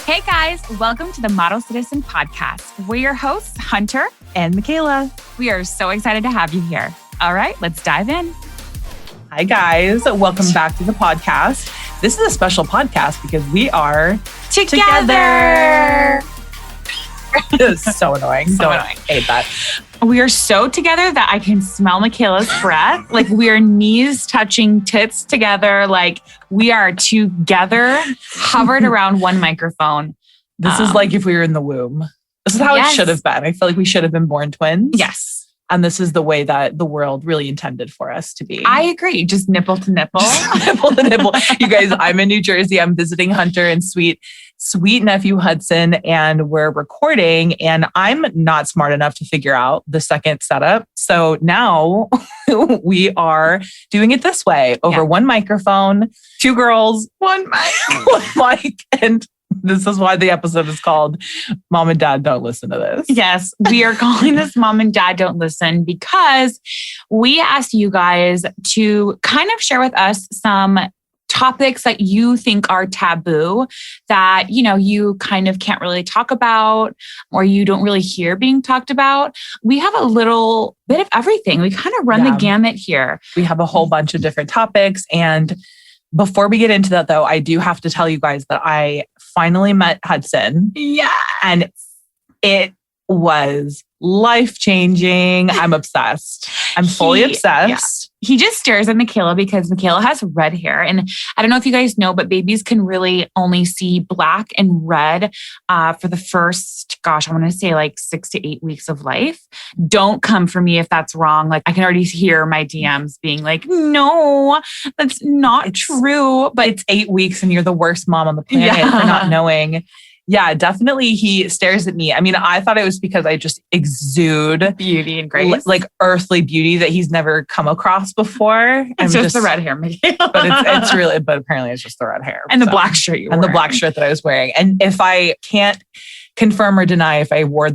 Hey guys, welcome to the Model Citizen Podcast. We're your hosts, Hunter and Michaela. We are so excited to have you here. All right, let's dive in. Hi guys, welcome back to the podcast. This is a special podcast because we are together. So annoying. So annoying. Hate that. We are so together that I can smell Michaela's breath. Like we are knees touching tits together. Like we are together, hovered around one microphone. This is like if we were in the womb. This is how it should have been. I feel like we should have been born twins. Yes. And this is the way that the world really intended for us to be. I agree. Just nipple to nipple. Nipple to nipple. You guys, I'm in New Jersey. I'm visiting Hunter and sweet nephew Hudson, and we're recording. And I'm not smart enough to figure out the second setup. So now we are doing it this way over one microphone, two girls, one mic, and this is why the episode is called Mom and Dad Don't Listen to This. Yes, we are calling this Mom and Dad Don't Listen because we asked you guys to kind of share with us some topics that you think are taboo that, you kind of can't really talk about or you don't really hear being talked about. We have a little bit of everything. We kind of run the gamut here. We have a whole bunch of different topics. And before we get into that, though, I do have to tell you guys that I finally met Hudson. Yeah. And it was life-changing. I'm obsessed. I'm fully obsessed. Yeah. He just stares at Michaela because Michaela has red hair. And I don't know if you guys know, but babies can really only see black and red for the first, I want to say like 6 to 8 weeks of life. Don't come for me if that's wrong. Like I can already hear my DMs being like, no, that's not true. But it's 8 weeks and you're the worst mom on the planet for not knowing. Yeah, definitely he stares at me. I mean, I thought it was because I just exude beauty and grace, like earthly beauty that he's never come across before. It's just the red hair, Michaela. But apparently it's just the red hair. And the black shirt you were wearing. And the black shirt that I was wearing. And if I can't confirm or deny if I wore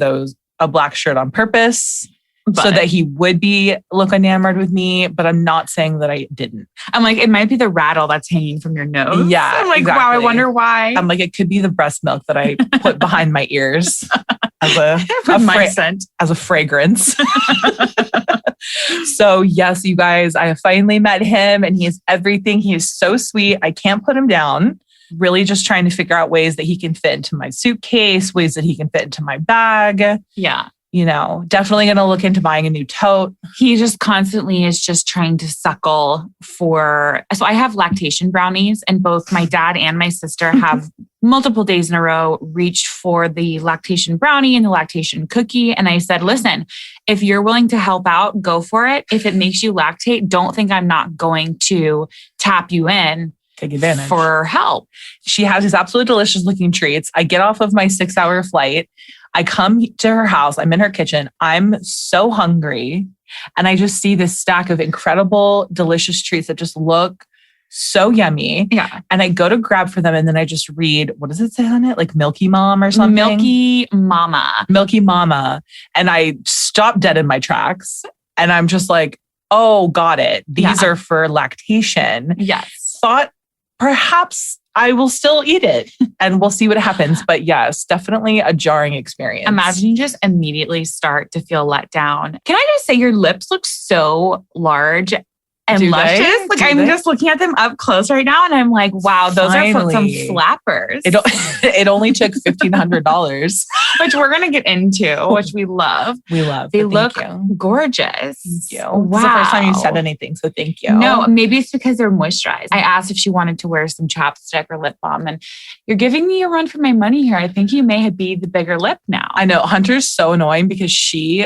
a black shirt on purpose, so that he would look enamored with me, but I'm not saying that I didn't. I'm like, it might be the rattle that's hanging from your nose. Yeah, I'm like, exactly. Wow, I wonder why. I'm like, it could be the breast milk that I put behind my ears as a fragrance. So yes, you guys, I have finally met him and he is everything. He is so sweet. I can't put him down. Really just trying to figure out ways that he can fit into my suitcase, ways that he can fit into my bag. Yeah. Definitely going to look into buying a new tote. He just constantly is just trying to suckle so I have lactation brownies and both my dad and my sister have multiple days in a row reached for the lactation brownie and the lactation cookie. And I said, listen, if you're willing to help out, go for it. If it makes you lactate, don't think I'm not going to tap you in. Take advantage. For help. She has these absolutely delicious looking treats. I get off of my 6-hour flight. I come to her house. I'm in her kitchen. I'm so hungry. And I just see this stack of incredible, delicious treats that just look so yummy. Yeah. And I go to grab for them. And then I just read, what does it say on it? Like Milky Mom or something? Milky Mama. Milky Mama. And I stop dead in my tracks. And I'm just like, oh, got it. These are for lactation. Yes. Thought perhaps I will still eat it and we'll see what happens. But yes, definitely a jarring experience. Imagine you just immediately start to feel let down. Can I just say your lips look so large and luscious? Like I'm just looking at them up close right now and I'm like, wow, those are from some flappers. It only took $1,500. Which we're going to get into, which we love. We love. They look gorgeous. Thank you. Wow. It's the first time you said anything, so thank you. No, maybe it's because they're moisturized. I asked if she wanted to wear some chapstick or lip balm and you're giving me a run for my money here. I think you may be the bigger lip now. I know. Hunter's so annoying because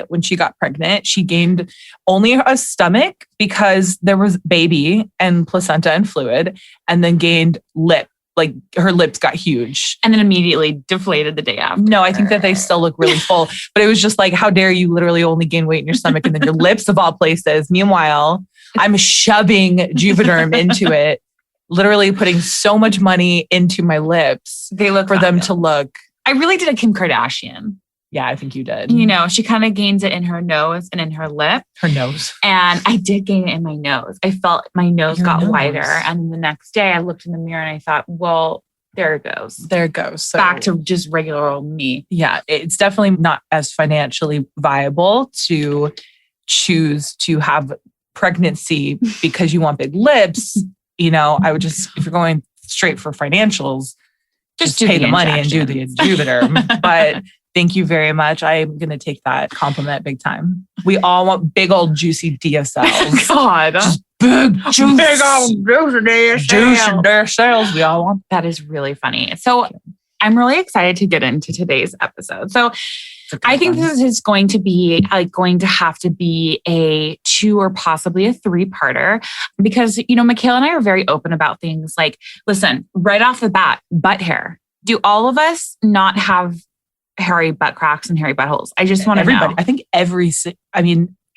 when she got pregnant, she gained only a stomach because there was baby and placenta and fluid and then gained lip. Like her lips got huge. And then immediately deflated the day after. No, I think that they still look really full. But it was just like, how dare you literally only gain weight in your stomach and then your lips of all places. Meanwhile, I'm shoving Juvederm into it, literally putting so much money into my lips for them to look. I really did a Kim Kardashian. Yeah, I think you did. You know, she kind of gains it in her nose and in her lip. Her nose. And I did gain it in my nose. I felt my nose got wider. And the next day I looked in the mirror and I thought, well, there it goes. There it goes. So, back to just regular old me. Yeah, it's definitely not as financially viable to choose to have pregnancy because you want big lips. I would just, if you're going straight for financials, just pay the money and do the Juvederm. But thank you very much. I'm going to take that compliment big time. We all want big old juicy DSLs. God. Just big juice. Big old juicy DSLs. We all want. That is really funny. So I'm really excited to get into today's episode. So I think this is going to be have to be a 2 or possibly a 3-parter because, Michaela and I are very open about things like, listen, right off the bat, butt hair. Do all of us not have hairy butt cracks and hairy buttholes? I just want to know. I think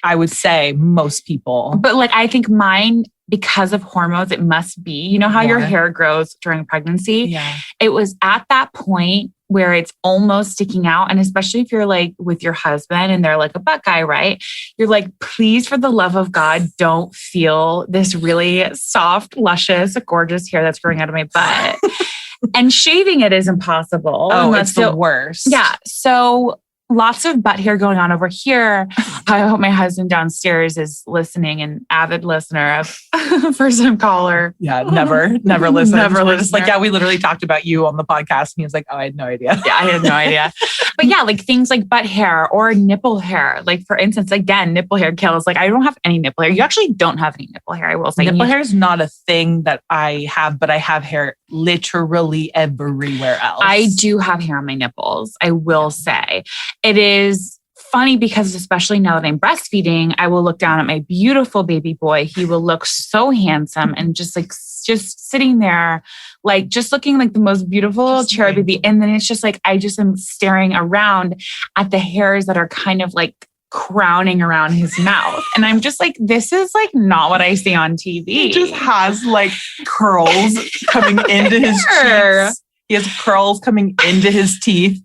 I would say most people. But I think mine, because of hormones, it must be. You know how your hair grows during pregnancy? Yeah. It was at that point where it's almost sticking out. And especially if you're with your husband and they're a butt guy, right? You're please, for the love of God, don't feel this really soft, luscious, gorgeous hair that's growing out of my butt. And shaving it is impossible. Oh, it's the worst. Yeah. So lots of butt hair going on over here. I hope my husband downstairs is listening, an avid listener of First Time Caller. Yeah, never listen. Never listen. We literally talked about you on the podcast and he was like, oh, I had no idea. Yeah, I had no idea. But yeah, things like butt hair or nipple hair. For instance, again, nipple hair kills. I don't have any nipple hair. You actually don't have any nipple hair, I will say. Nipple hair is not a thing that I have, but I have hair literally everywhere else. I do have hair on my nipples, I will say. It is funny because especially now that I'm breastfeeding, I will look down at my beautiful baby boy. He will look so handsome and just sitting there, just looking like the most beautiful cherry baby. And then it's just I just am staring around at the hairs that are kind of crowning around his mouth. And I'm just this is not what I see on TV. He just has curls coming into his cheeks. He has curls coming into his teeth.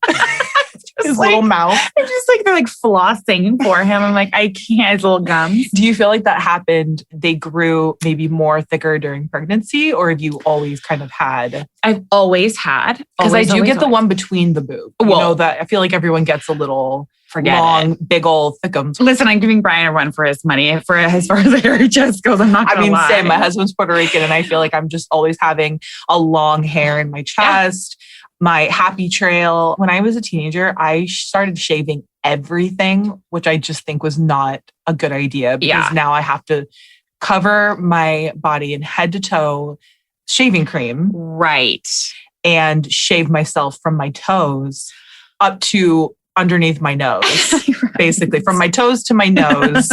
His little mouth. It's just they're flossing for him. I'm I can't, his little gums. Do you feel that happened? They grew maybe more thicker during pregnancy, or have you always kind of had? I've always had. Because I do get the one between the boob. That I feel everyone gets a little long, big old thickums. Listen, I'm giving Brian a run for his money for as far as the hair just goes. I'm not gonna lie. Same. My husband's Puerto Rican and I feel I'm just always having a long hair in my chest. Yeah. My happy trail. When I was a teenager, I started shaving everything, which I just think was not a good idea because now I have to cover my body in head to toe shaving cream. Right. And shave myself from my toes up to underneath my nose, right. Basically from my toes to my nose.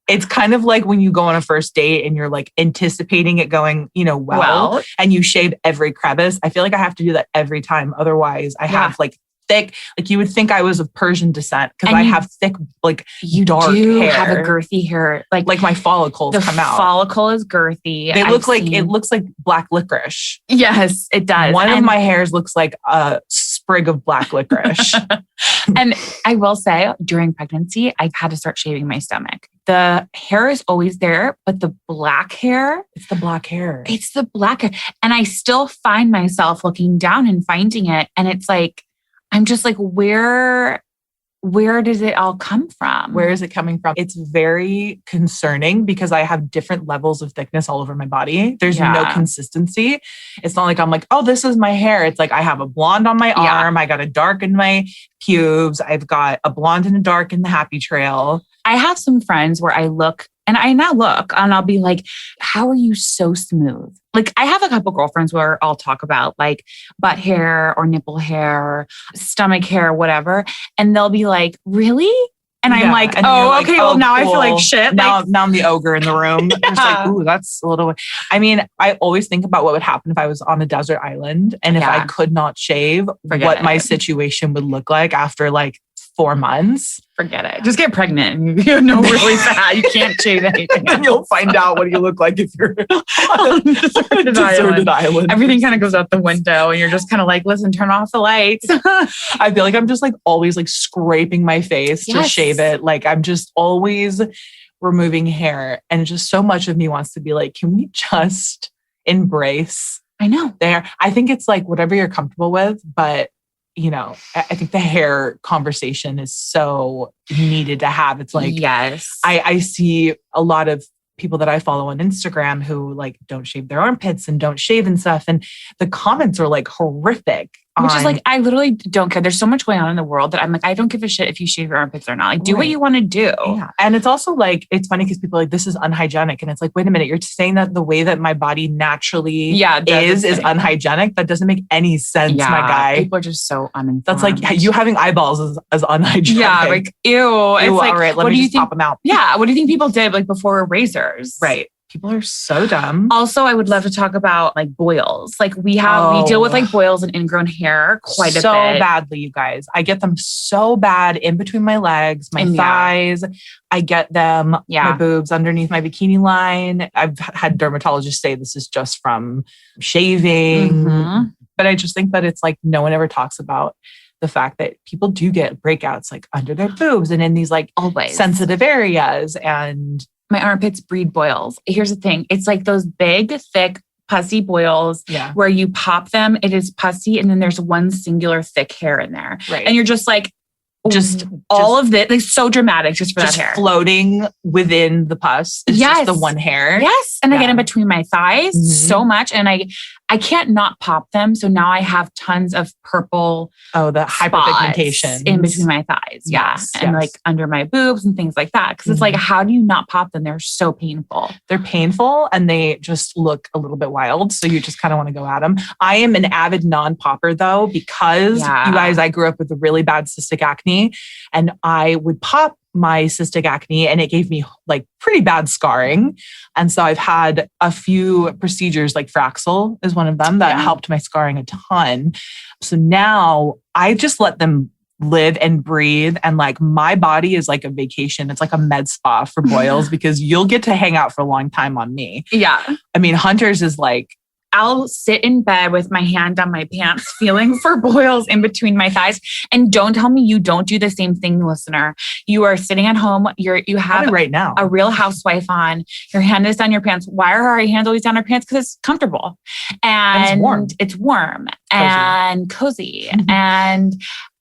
It's kind of like when you go on a first date and you're anticipating it going, well, and you shave every crevice. I feel I have to do that every time. Otherwise I have thick, you would think I was of Persian descent because I have thick, dark hair. You have a girthy hair. Like my follicles come out. The follicle is girthy. It looks like black licorice. Yes, it does. One of my hairs looks like a sprig of black licorice. And I will say during pregnancy, I had to start shaving my stomach. The hair is always there, but the black hair. It's the black hair. It's the black hair. And I still find myself looking down and finding it. And it's I'm just where does it all come from? Where is it coming from? It's very concerning because I have different levels of thickness all over my body. There's no consistency. It's not I'm oh, this is my hair. It's I have a blonde on my arm. I got a dark in my pubes. I've got a blonde and a dark in the happy trail. I have some friends where I look and I now look and I'll be how are you so smooth? I have a couple girlfriends where I'll talk about butt hair or nipple hair, stomach hair, whatever. And they'll be really? And I'm oh, okay. Well, now cool. I feel shit. Now I'm the ogre in the room. It's ooh, that's a little. I always think about what would happen if I was on a desert island and if I could not shave, my situation would look like after 4 months. Forget it. Just get pregnant. You're really fat. You can't shave anything. And you'll find out what you look like if you're on a deserted island. Everything kind of goes out the window and you're just kind of listen, turn off the lights. I feel I'm just always scraping my face to shave it. I'm just always removing hair. And just so much of me wants to be can we just embrace I know. I think it's like whatever you're comfortable with, but I think the hair conversation is so needed to have. It's like, yes, I see a lot of people that I follow on Instagram who like don't shave their armpits and don't shave and stuff. And the comments are like horrific. Which is like, I literally don't care. There's so much going on in the world that I'm like, I don't give a shit if you shave your armpits or not. Like, do what you want to do. Yeah. And it's also like, it's funny because people are like, this is unhygienic. And it's like, wait a minute, you're saying that the way that my body naturally is unhygienic? That doesn't make any sense, my guy. People are just so uninformed. That's like you having eyeballs as unhygienic. Yeah, like, ew. It's like, all right, let me just pop them out. Yeah, what do you think people did like before razors? Right. People are so dumb. Also, I would love to talk about like boils. Like we deal with like boils and ingrown hair quite a bit. So badly, you guys. I get them so bad in between my legs, my thighs. I get them, my boobs underneath my bikini line. I've had dermatologists say this is just from shaving. Mm-hmm. But I just think that it's like no one ever talks about the fact that people do get breakouts like under their boobs and in these like sensitive areas. And my armpits breed boils. Here's the thing. It's like those big, thick, pussy boils where you pop them. It is pussy. And then there's one singular thick hair in there. Right. And you're just like, all of it. Like so dramatic just for that hair. Floating within the pus. It's just the one hair. Yes. And I get in between my thighs so much. And I can't not pop them. So now I have tons of purple. Oh, the hyperpigmentation in between my thighs. Yes, and like under my boobs and things like that. Cause it's like, how do you not pop them? They're so painful. They're painful and they just look a little bit wild. So you just kind of want to go at them. I am an avid non-popper though, because you guys, I grew up with a really bad cystic acne and I would pop my cystic acne and it gave me like pretty bad scarring. And so I've had a few procedures like Fraxel is one of them that helped my scarring a ton. So now I just let them live and breathe. And like my body is like a vacation. It's like a med spa for boils because you'll get to hang out for a long time on me. Yeah. I mean, Hunter's is like, I'll sit in bed with my hand on my pants, feeling for boils in between my thighs. And don't tell me you don't do the same thing, listener. You are sitting at home. You have right now a Real Housewife on. Your hand is down your pants. Why are our hands always down our pants? Because it's comfortable and it's warm and cozy and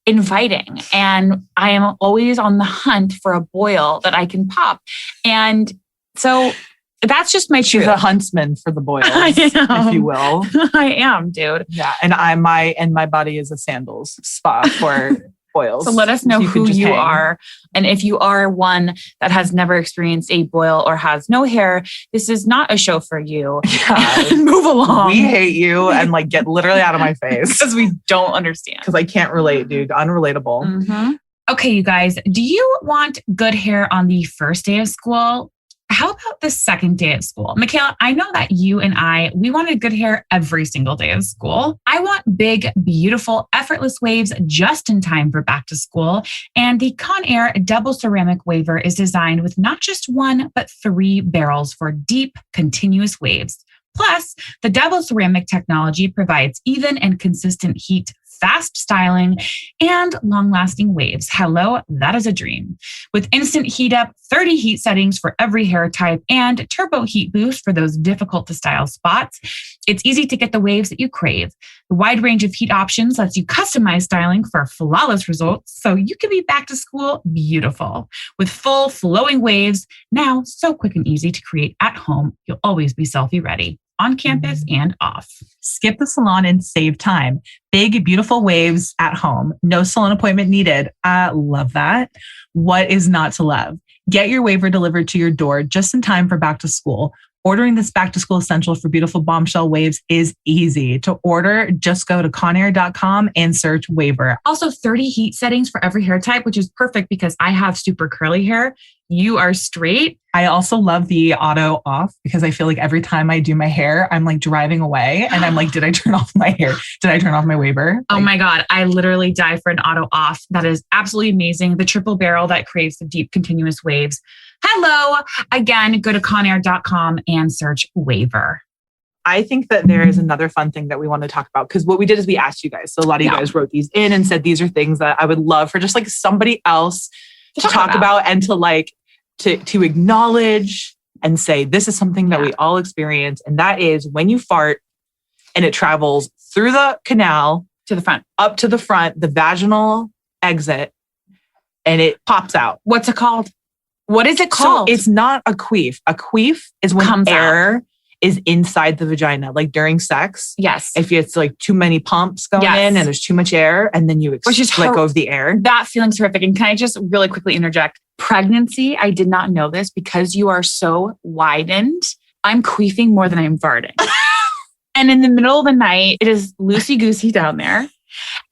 inviting. And I am always on the hunt for a boil that I can pop. And so that's just my truth. She's a huntsman for the boils, if you will. I am, dude. Yeah, and my body is a sandals spa for boils. So let us know who you are, and if you are one that has never experienced a boil or has no hair, this is not a show for you. Yeah. Move along. We hate you, and like get literally out of my face because we don't understand. Because I can't relate, dude. Unrelatable. Mm-hmm. Okay, you guys, do you want good hair on the first day of school? How about the second day of school? Michaela, I know that you and we wanted good hair every single day of school. I want big, beautiful, effortless waves just in time for back to school. And the Conair Double Ceramic Waver is designed with not just one, but 3 barrels for deep, continuous waves. Plus, the double ceramic technology provides even and consistent heat, fast styling, and long-lasting waves. Hello, that is a dream. With instant heat up, 30 heat settings for every hair type, and turbo heat boost for those difficult to style spots, it's easy to get the waves that you crave. The wide range of heat options lets you customize styling for flawless results, so you can be back to school beautiful. With full flowing waves, now so quick and easy to create at home, you'll always be selfie ready. On campus and off. Skip the salon and save time. Big, beautiful waves at home. No salon appointment needed. I love that. What is not to love? Get your waver delivered to your door just in time for back to school. Ordering this back to school essential for beautiful bombshell waves is easy. To order, just go to conair.com and search waver. Also 30 heat settings for every hair type, which is perfect because I have super curly hair. You are straight. I also love the auto off because I feel like every time I do my hair, I'm like driving away and I'm like, did I turn off my hair? Did I turn off my waver? Oh my God. I literally die for an auto off. That is absolutely amazing. The triple barrel that creates the deep continuous waves. Hello. Again, go to conair.com and search waver. I think that there is another fun thing that we want to talk about because what we did is we asked you guys. So a lot of you guys wrote these in and said, these are things that I would love for just like somebody else to talk about and to like, to acknowledge and say, this is something that we all experience. And that is when you fart, and it travels through the canal to the front, up to the front, the vaginal exit, and it pops out. What's it called? What is it called? So it's not a queef. A queef is when air is inside the vagina, like during sex. Yes. If it's like too many pumps going in and there's too much air, and then you let go of the air. That feeling's horrific. And can I just really quickly interject? Pregnancy, I did not know this because you are so widened. I'm queefing more than I'm farting. And in the middle of the night, it is loosey-goosey down there.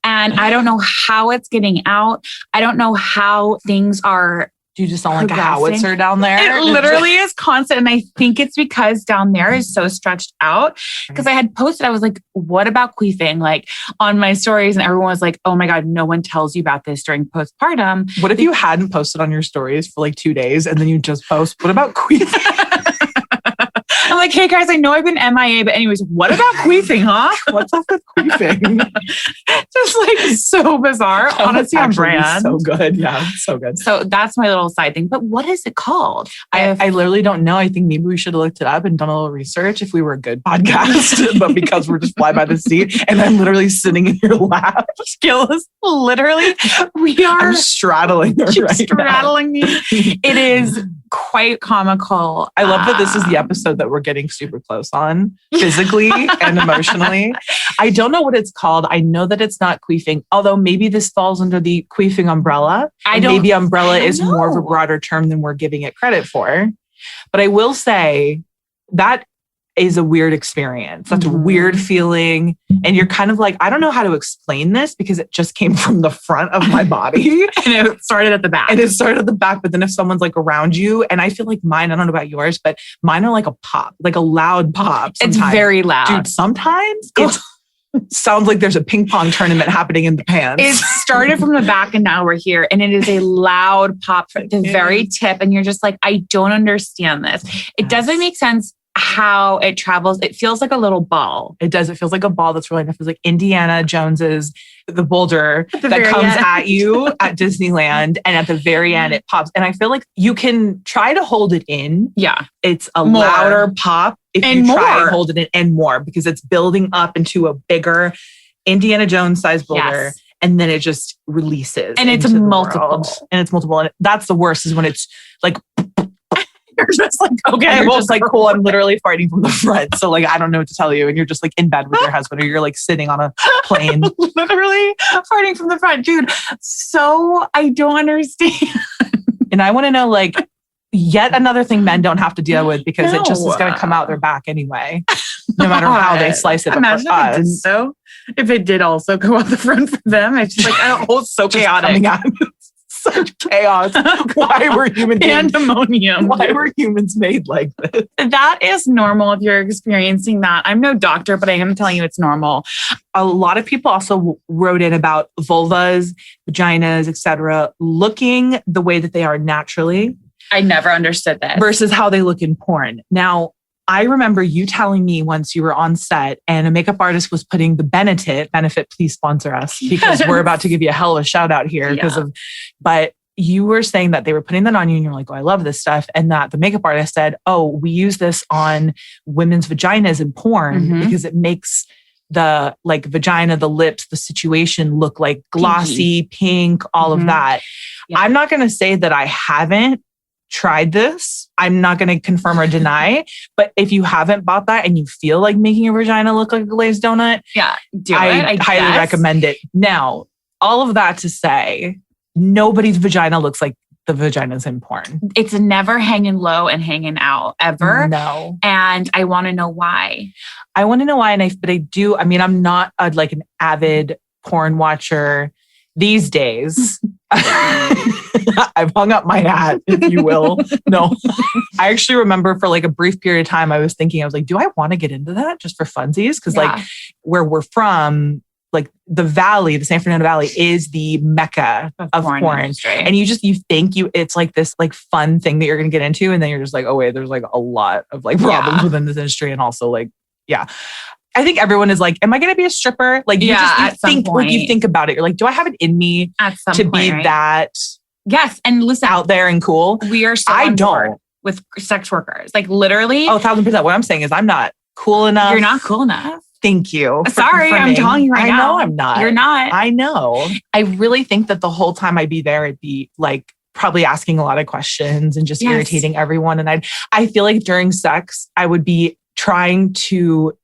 And I don't know how it's getting out. I don't know how things are. Do you just sound like a howitzer down there? It literally is constant. And I think it's because down there is so stretched out. Because I had posted, I was like, what about queefing? Like on my stories, and everyone was like, oh my God, no one tells you about this during postpartum. What if you hadn't posted on your stories for like 2 days and then you just post, what about queefing? I'm like, hey guys, I know I've been MIA, but anyways, what about queefing, huh? What's up with queefing? Just like so bizarre. Honestly, on brand. So good. Yeah, so good. So that's my little side thing. But what is it called? I literally don't know. I think maybe we should have looked it up and done a little research if we were a good podcast. But because we're just fly by the seat and I'm literally sitting in your lap. Skills, literally. I'm straddling her straddling me. It is quite comical. I love that this is the episode that we're getting super close on physically and emotionally. I don't know what it's called. I know that it's not queefing, although maybe this falls under the queefing umbrella. Maybe umbrella is more of a broader term than we're giving it credit for. But I will say that is a weird experience. That's a weird feeling. And you're kind of like, I don't know how to explain this because it just came from the front of my body. And it started at the back. But then if someone's like around you, and I feel like mine, I don't know about yours, but mine are like a pop, like a loud pop. Sometimes. It's very loud. Dude, sometimes it sounds like there's a ping pong tournament happening in the pants. It started from the back and now we're here. And it is a loud pop from the very tip. And you're just like, I don't understand this. It doesn't make sense how it travels. It feels like a little ball. It does. It feels like a ball that's really enough. It's like Indiana Jones's the boulder that comes at you at Disneyland, and at the very end it pops. And I feel like you can try to hold it in. Yeah. It's a louder pop if you try and hold it in, and more, because it's building up into a bigger Indiana Jones sized boulder. Yes. And then it just releases. And it's multiple. And that's the worst, is when it's like you're just like, okay, well, just like, cool. I'm literally farting from the front. So like, I don't know what to tell you. And you're just like in bed with your husband, or you're like sitting on a plane. Literally farting from the front, dude. So I don't understand. And I want to know, like, yet another thing men don't have to deal with, because it just is going to come out their back anyway, no matter how they slice it. Imagine if it didn't, though. If it did also go out the front for them, it's just like, it's so chaotic. Such chaos. Why were humans pandemonium? Why were humans made like this? That is normal if you're experiencing that. I'm no doctor, but I am telling you it's normal. A lot of people also wrote in about vulvas, vaginas, etc., looking the way that they are naturally. I never understood this. Versus how they look in porn. Now, I remember you telling me once you were on set and a makeup artist was putting the Benefit, please sponsor us, because we're about to give you a hell of a shout out here but you were saying that they were putting that on you and you're like, oh, I love this stuff. And that the makeup artist said, oh, we use this on women's vaginas in porn because it makes the like vagina, the lips, the situation look like glossy, pink, all of that. Yeah. I'm not going to say that I haven't tried this. I'm not going to confirm or deny, but if you haven't bought that and you feel like making your vagina look like a glazed donut, I highly recommend it. Now, all of that to say, nobody's vagina looks like the vaginas in porn. It's never hanging low and hanging out ever. No. And I want to know why. But I do. I mean, I'm not like an avid porn watcher these days. I've hung up my hat, if you will. No, I actually remember for like a brief period of time, I was like, do I want to get into that just for funsies? Because like where we're from, like the valley, the San Fernando Valley is the mecca of porn. And you think it's like this like fun thing that you're going to get into. And then you're just like, oh wait, there's like a lot of like problems within this industry. And also like, I think everyone is like, am I going to be a stripper? Like you think about it. You're like, do I have it in me to be that? Yes. And listen, out there and cool. We are so on board with sex workers. Like literally. Oh, 1,000%. What I'm saying is I'm not cool enough. You're not cool enough. Thank you. Sorry, I'm telling you right now. I know I'm not. You're not. I know. I really think that the whole time I'd be there, I'd be like probably asking a lot of questions and just irritating everyone. And I feel like during sex, I would be trying to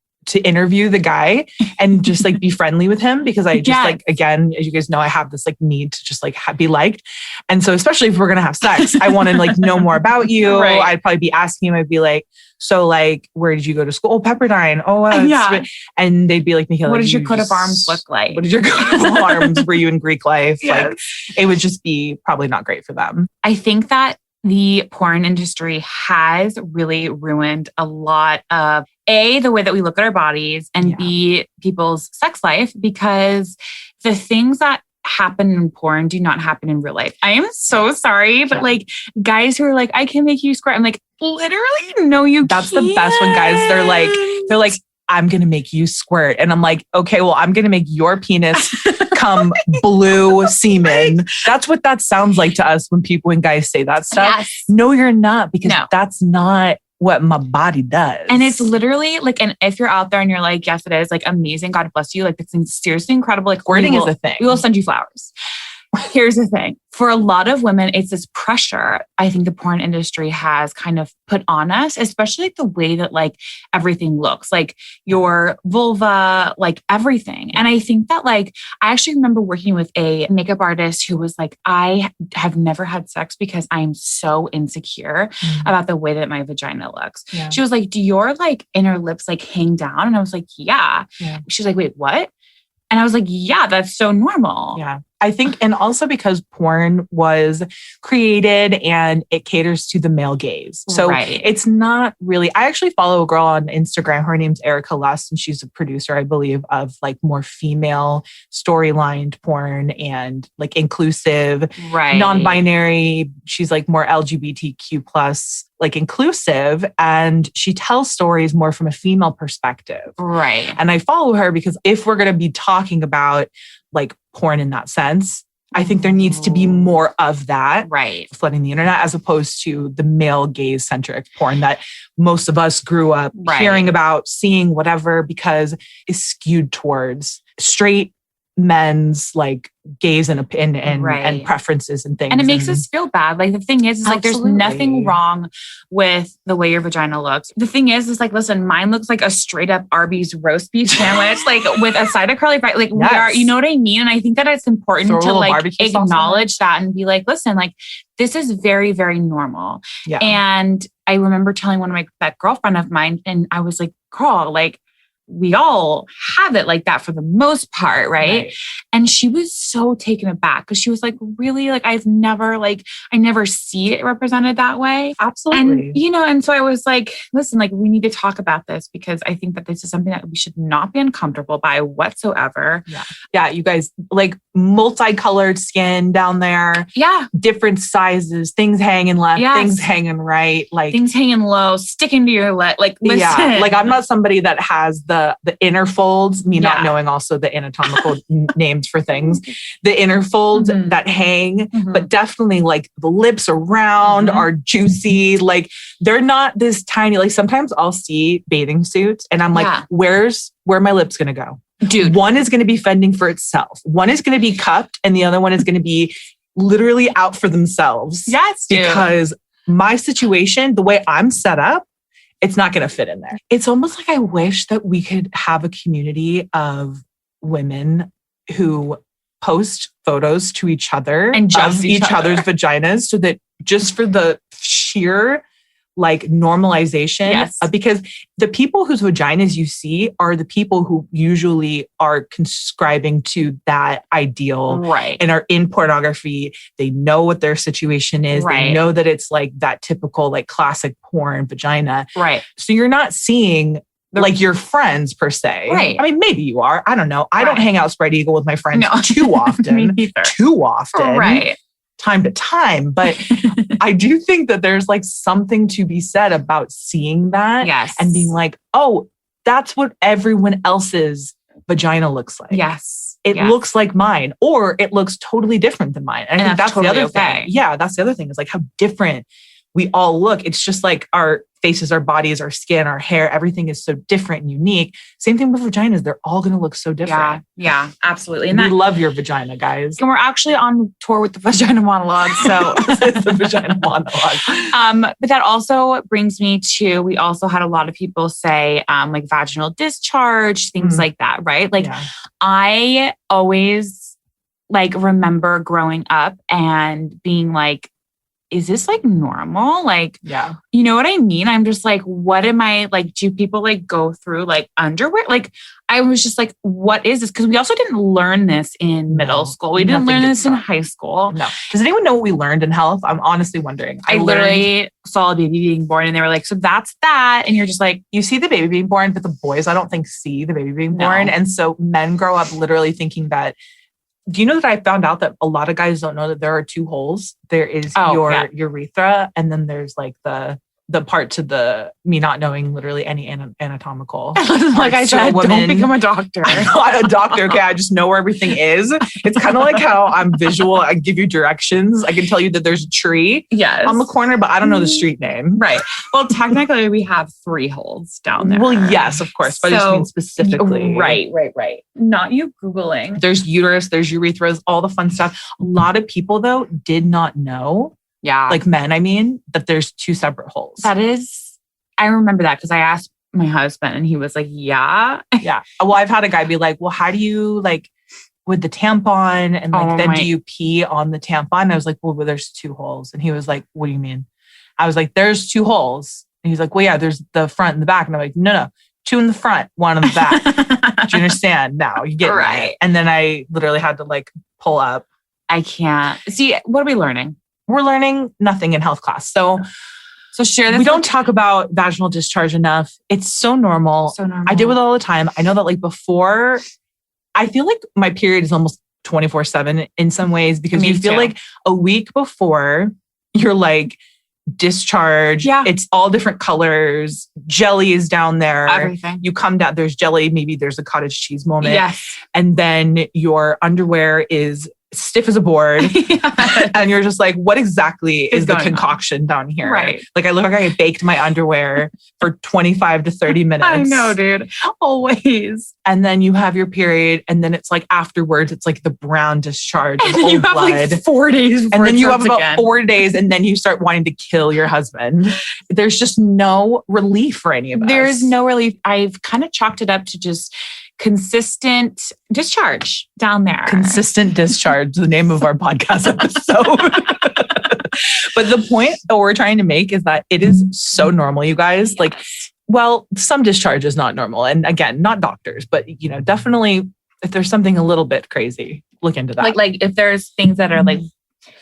interview the guy and just like be friendly with him because I just like, again, as you guys know, I have this like need to just like be liked. And so especially if we're going to have sex, I want to like know more about you. Right. I'd probably be asking him, I'd be like, so like, where did you go to school? Oh, Pepperdine. Oh, and they'd be like, Michaela, what does your coat of arms look like? What did your coat of arms? Were you in Greek life? Yes. Like it would just be probably not great for them. I think that the porn industry has really ruined a lot of A, the way that we look at our bodies, and B, people's sex life, because the things that happen in porn do not happen in real life. I am so sorry, but like guys who are like, I can make you squirt. I'm like, literally, no, you can't. That's the best when guys, they're like, I'm going to make you squirt. And I'm like, okay, well, I'm going to make your penis come blue semen. That's what that sounds like to us when guys say that stuff. Yes. No, you're not, because that's not what my body does. And it's literally like, and if you're out there and you're like, yes, it is like amazing. God bless you. Like it's seriously incredible. Like squirting is a thing. We will send you flowers. Here's the thing. For a lot of women, it's this pressure I think the porn industry has kind of put on us, especially like the way that like everything looks, like your vulva, like everything. And I think that like, I actually remember working with a makeup artist who was like, I have never had sex because I'm so insecure about the way that my vagina looks. Yeah. She was like, do your like inner lips like hang down? And I was like, yeah. She's like, wait, what? And I was like, yeah, that's so normal. Yeah. I think, and also because porn was created and it caters to the male gaze. So it's not really, I actually follow a girl on Instagram. Her name's Erica Lust, and she's a producer, I believe, of like more female storylined porn and like inclusive, non-binary. She's like more LGBTQ plus, like inclusive. And she tells stories more from a female perspective. Right. And I follow her because if we're going to be talking about like porn in that sense, I think there needs to be more of that flooding the internet, as opposed to the male gaze centric porn that most of us grew up hearing about, seeing, whatever, because it's skewed towards straight men's like gaze and preferences and things. And it makes us feel bad. Like the thing is like there's nothing wrong with the way your vagina looks. The thing is like, listen, mine looks like a straight up Arby's roast beef sandwich, like with a side of curly fries. Like we are, you know what I mean? And I think that it's important to like acknowledge that and be like, listen, like this is very, very normal. Yeah. And I remember telling that girlfriend of mine, and I was like, girl, like, we all have it like that for the most part, right? And she was so taken aback because she was like, really? Like, I never see it represented that way. Absolutely. And, and so I was like, listen, like, we need to talk about this because I think that this is something that we should not be uncomfortable by whatsoever. Yeah, you guys, like multicolored skin down there. Yeah. Different sizes, things hanging left, things hanging right. Like things hanging low, sticking to your leg. Like, listen. Yeah, like I'm not somebody that has the inner folds, not knowing also the anatomical names for things, the inner folds that hang, but definitely like the lips around are juicy. Like they're not this tiny, like sometimes I'll see bathing suits and I'm like, where are my lips going to go? Dude, one is going to be fending for itself. One is going to be cupped and the other one is going to be literally out for themselves. Yes, dude. Because my situation, the way I'm set up, it's not going to fit in there. It's almost like I wish that we could have a community of women who post photos to each other and of each other's vaginas, so that just for the sheer like normalization, because the people whose vaginas you see are the people who usually are conscribing to that ideal and are in pornography. They know what their situation is. They know that it's like that typical like classic porn vagina. So you're not seeing like your friends per se. I mean, maybe you are. I don't know. I don't hang out spread eagle with my friends too often. Me neither. Too often. Time to time. But I do think that there's like something to be said about seeing that and being like, oh, that's what everyone else's vagina looks like. It looks like mine, or it looks totally different than mine. And I think that's totally the other thing. Yeah, that's the other thing is like how different we all look. It's just like our faces, our bodies, our skin, our hair, everything is so different and unique. Same thing with vaginas. They're all going to look so different. Yeah, absolutely. And we love your vagina, guys. And we're actually on tour with the vagina monologue. So it's the vagina monologue. But that also brings me to, we also had a lot of people say like vaginal discharge, things like that, right? Like I always like remember growing up and being like, is this like normal? Like, you know what I mean? I'm just like, what am I like? Do people like go through like underwear? Like, I was just like, what is this? Because we also didn't learn this in middle school. We didn't learn this in high school. No. Does anyone know what we learned in health? I'm honestly wondering. I literally saw a baby being born and they were like, so that's that. And you're just like, you see the baby being born, but the boys, I don't think see the baby being born. And so men grow up literally thinking that. Do you know that I found out that a lot of guys don't know that there are two holes? There is your urethra, and then there's like the part to the me not knowing literally any anatomical. Like I said, don't become a doctor. I'm not a doctor. Okay, I just know where everything is. It's kind of like how I'm visual. I give you directions. I can tell you that there's a tree on the corner, but I don't know the street name. Right. Well, technically, we have 3 holes down there. Well, yes, of course, but I just mean specifically. Right. Not you Googling. There's uterus, there's urethras, all the fun stuff. A lot of people, though, did not know. Yeah. Like men, I mean, that there's 2 separate holes. That is, I remember that because I asked my husband and he was like, yeah. Yeah. Well, I've had a guy be like, well, how do you like with the tampon? And like, then do you pee on the tampon? I was like, well, there's 2 holes. And he was like, what do you mean? I was like, there's 2 holes. And he's like, well, yeah, there's the front and the back. And I'm like, no, 2 in the front, 1 in the back. Do you understand? Now you get right. Me. And then I literally had to like pull up. I can't. See, what are we learning? We're learning nothing in health class. So share this. We don't talk about vaginal discharge enough. It's so normal. I deal with it all the time. I know that like before, I feel like my period is almost 24/7 in some ways because you feel like a week before you're like discharge. Yeah. It's all different colors. Jelly is down there. Everything. You come down, there's jelly. Maybe there's a cottage cheese moment. Yes. And then your underwear is stiff as a board. And you're just like, what exactly is the concoction down here? Right. Like I look like I baked my underwear for 25 to 30 minutes. I know, dude. Always. And then you have your period. And then it's like afterwards, it's like the brown discharge. And then you have blood. like 4 days. And then you have about 4 days. And then you start wanting to kill your husband. There's just no relief for any of us. There is no relief. I've kind of chalked it up to just consistent discharge down there. Consistent discharge, the name of our podcast episode. But the point that we're trying to make is that it is so normal, you guys. Yes. Like, well, some discharge is not normal. And again, not doctors, but you know, definitely if there's something a little bit crazy, look into that. Like if there's things that are like,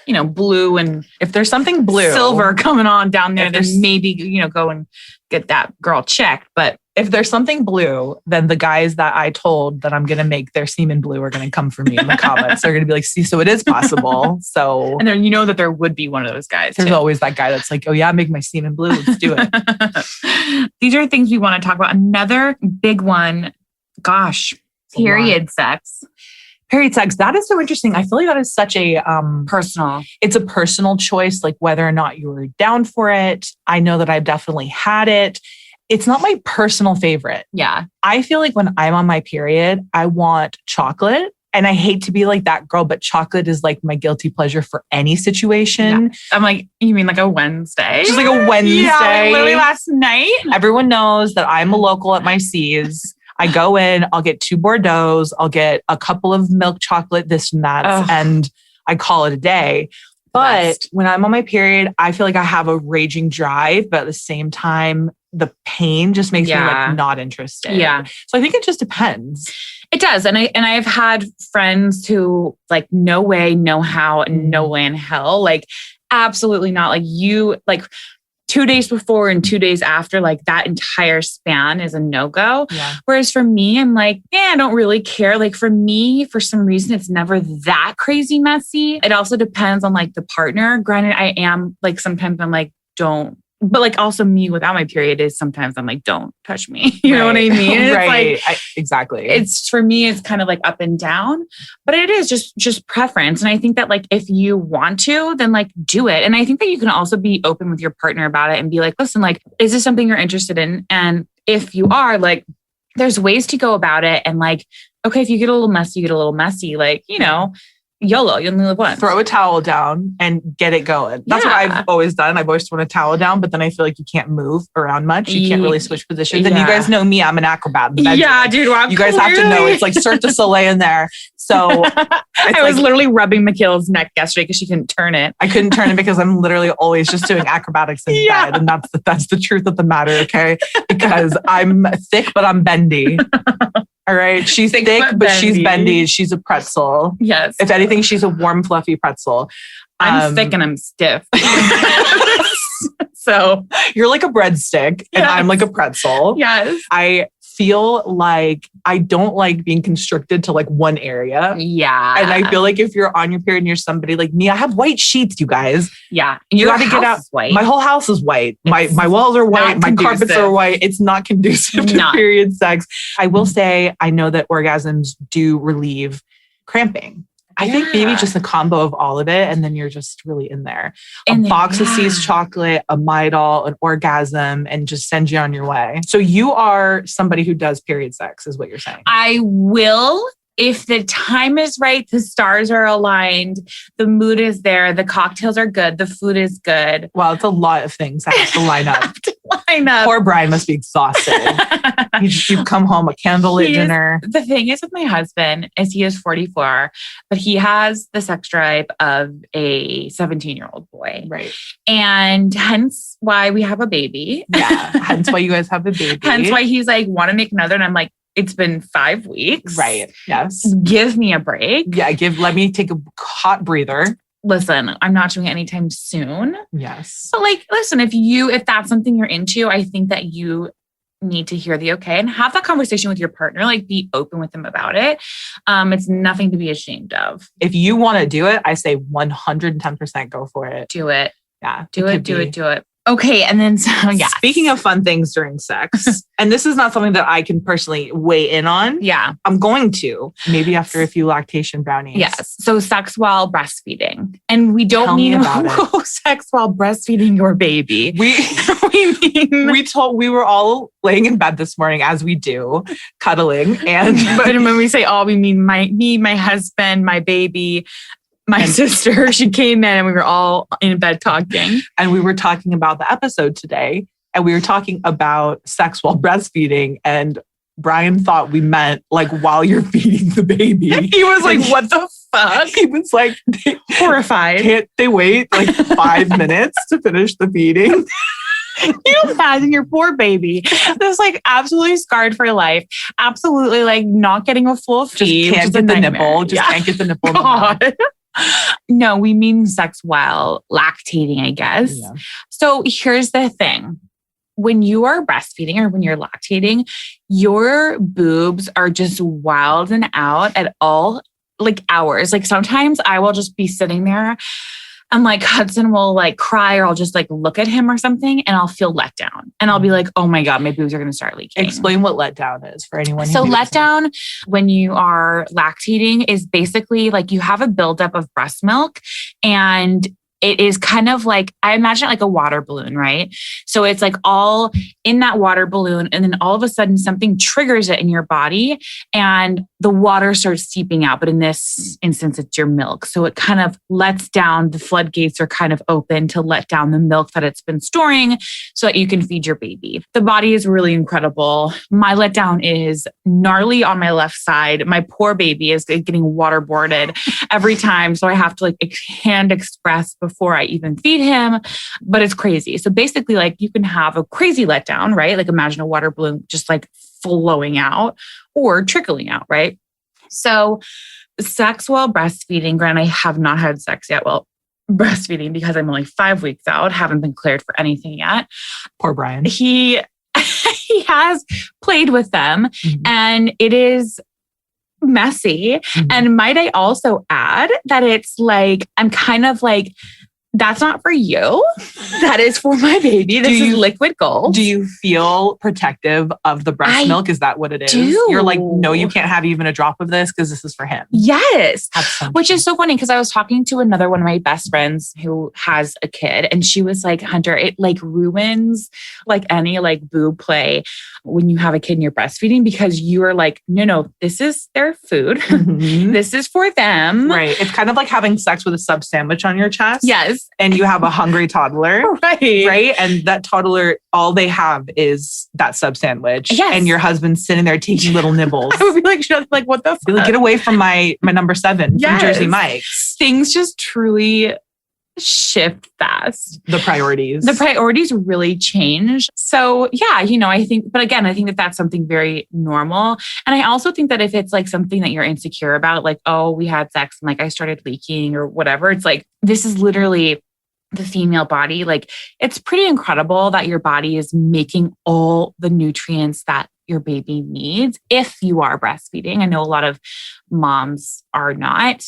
you know, blue and if there's something blue, silver coming on down there, then maybe, you know, go and get that girl checked. But if there's something blue, then the guys that I told that I'm going to make their semen blue are going to come for me in the comments. They're going to be like, see, so it is possible. So, and then you know that there would be one of those guys. There's always that guy that's like, oh yeah, make my semen blue. Let's do it. These are things we want to talk about. Another big one, gosh, period sex. Period sex. That is so interesting. I feel like that is such a personal. It's a personal choice, like whether or not you're down for it. I know that I've definitely had it. It's not my personal favorite. Yeah. I feel like when I'm on my period, I want chocolate. And I hate to be like that girl, but chocolate is like my guilty pleasure for any situation. Yeah. I'm like, you mean like a Wednesday? Just like a Wednesday. Yeah, like literally last night. Everyone knows that I'm a local at my C's. I go in, I'll get 2 Bordeaux, I'll get a couple of milk chocolate, this and that, and I call it a day. But when I'm on my period, I feel like I have a raging drive, but at the same time, the pain just makes me like not interested. Yeah. So I think it just depends. It does. And I've had friends who like, no way, no how, and no way in hell. Like, absolutely not. Like you, like 2 days before and 2 days after, like that entire span is a no-go. Yeah. Whereas for me, I'm like, I don't really care. Like for me, for some reason, it's never that crazy messy. It also depends on like the partner. Granted, I am like, sometimes I'm like, don't But like also me without my period is sometimes I'm like, don't touch me. You know what I mean? It's right. Exactly. It's for me, it's kind of like up and down, but it is just preference. And I think that like, if you want to, then like do it. And I think that you can also be open with your partner about it and be like, listen, like, is this something you're interested in? And if you are, like, there's ways to go about it. And like, okay, if you get a little messy, you get a little messy, like, you know, YOLO, you only live once. Throw a towel down and get it going. That's what I've always done. I've always thrown a towel down, but then I feel like you can't move around much. You can't really switch positions. And you guys know me, I'm an acrobat. Yeah, dude. Well, you guys have to know it's like Cirque du Soleil in there. So I was literally rubbing Mikhail's neck yesterday because she couldn't turn it. I couldn't turn it because I'm literally always just doing acrobatics in bed. And that's the truth of the matter, okay? Because I'm thick, but I'm bendy. All right. She's thick, but she's bendy. She's a pretzel. Yes. If anything, she's a warm, fluffy pretzel. I'm thick and I'm stiff. So you're like a breadstick and I'm like a pretzel. Yes. I feel like I don't like being constricted to like one area. Yeah. And I feel like if you're on your period and you're somebody like me, I have white sheets, you guys. Yeah. You got to get out. White. My whole house is white. My walls are white. My carpets are white. It's not conducive to period sex. I will say, I know that orgasms do relieve cramping. I think maybe just a combo of all of it. And then you're just really in there. A box of C's chocolate, a Midol, an orgasm, and just send you on your way. So you are somebody who does period sex is what you're saying. I will. If the time is right, the stars are aligned, the mood is there, the cocktails are good, the food is good. Well, it's a lot of things that have to line up. Up. Poor Brian must be exhausted. You come home, a candlelit dinner. The thing is with my husband is he is 44, but he has the sex drive of a 17-year-old boy. Right. And hence why we have a baby. Yeah. Hence why you guys have a baby. Hence why he's like, want to make another. And I'm like, it's been 5 weeks. Right. Yes. Give me a break. Yeah. Let me take a hot breather. Listen, I'm not doing it anytime soon. Yes. But like, listen, if that's something you're into, I think that you need to hear the okay and have that conversation with your partner. Like, be open with them about it. It's nothing to be ashamed of. If you want to do it, I say 110% go for it. Do it. Yeah. Do it. Okay. And then, Speaking of fun things during sex, and this is not something that I can personally weigh in on. Yeah. I'm going to, maybe after a few lactation brownies. Yes. So sex while breastfeeding. And we don't mean sex while breastfeeding your baby. We were all laying in bed this morning as we do, cuddling. But when we say all, we mean my husband, my baby, my sister. She came in and we were all in bed talking. And we were talking about the episode today. And we were talking about sex while breastfeeding. And Brian thought we meant like while you're feeding the baby. He was like, what the fuck? He was like horrified. Can't they wait like 5 minutes to finish the feeding? You imagine your poor baby that's like absolutely scarred for life. Absolutely like not getting a full feed. Just can't get the nipple. Can't get the nipple. God. No, we mean sex while lactating, I guess. Yeah. So here's the thing. When you are breastfeeding or when you're lactating, your boobs are just wild and out at all like hours. Like sometimes I will just be sitting there and like Hudson will like cry or I'll just like look at him or something and I'll feel let down. And I'll be like, oh my God, my boobs are going to start leaking. Explain what letdown is for anyone. So letdown when you are lactating is basically like you have a buildup of breast milk and it is kind of like, I imagine it like a water balloon, right? So it's like all in that water balloon. And then all of a sudden something triggers it in your body and the water starts seeping out. But in this instance, it's your milk. So it kind of lets down, the floodgates are kind of open to let down the milk that it's been storing so that you can feed your baby. The body is really incredible. My letdown is gnarly on my left side. My poor baby is getting waterboarded every time. So I have to like hand express before I even feed him, but it's crazy. So basically like you can have a crazy letdown, right? Like imagine a water balloon just like flowing out or trickling out, right? So sex while breastfeeding, granted, I have not had sex yet. Well, breastfeeding because I'm only 5 weeks out, haven't been cleared for anything yet. Poor Brian. He has played with them and it is messy. And might I also add that it's like, I'm kind of like that's not for you. That is for my baby. This is liquid gold. Do you feel protective of the breast milk? Is that what it is? You're like, no, you can't have even a drop of this because this is for him. Yes. Which is so funny because I was talking to another one of my best friends who has a kid, and she was like, Hunter, it like ruins like any like boob play when you have a kid and you're breastfeeding, because you are like, no, this is their food. Mm-hmm. This is for them. Right. It's kind of like having sex with a sub sandwich on your chest. Yes. And you have a hungry toddler. Right. And that toddler, all they have is that sub sandwich. Yes. And your husband's sitting there taking little nibbles. I would be like, what the fuck? Like, get away from my number 7 from Jersey Mike's. Things just truly shift fast. The priorities really change. So yeah, I think that that's something very normal. And I also think that if it's like something that you're insecure about, like, oh, we had sex and like I started leaking or whatever, it's like, this is literally the female body. Like, it's pretty incredible that your body is making all the nutrients that your baby needs if you are breastfeeding. I know a lot of moms are not.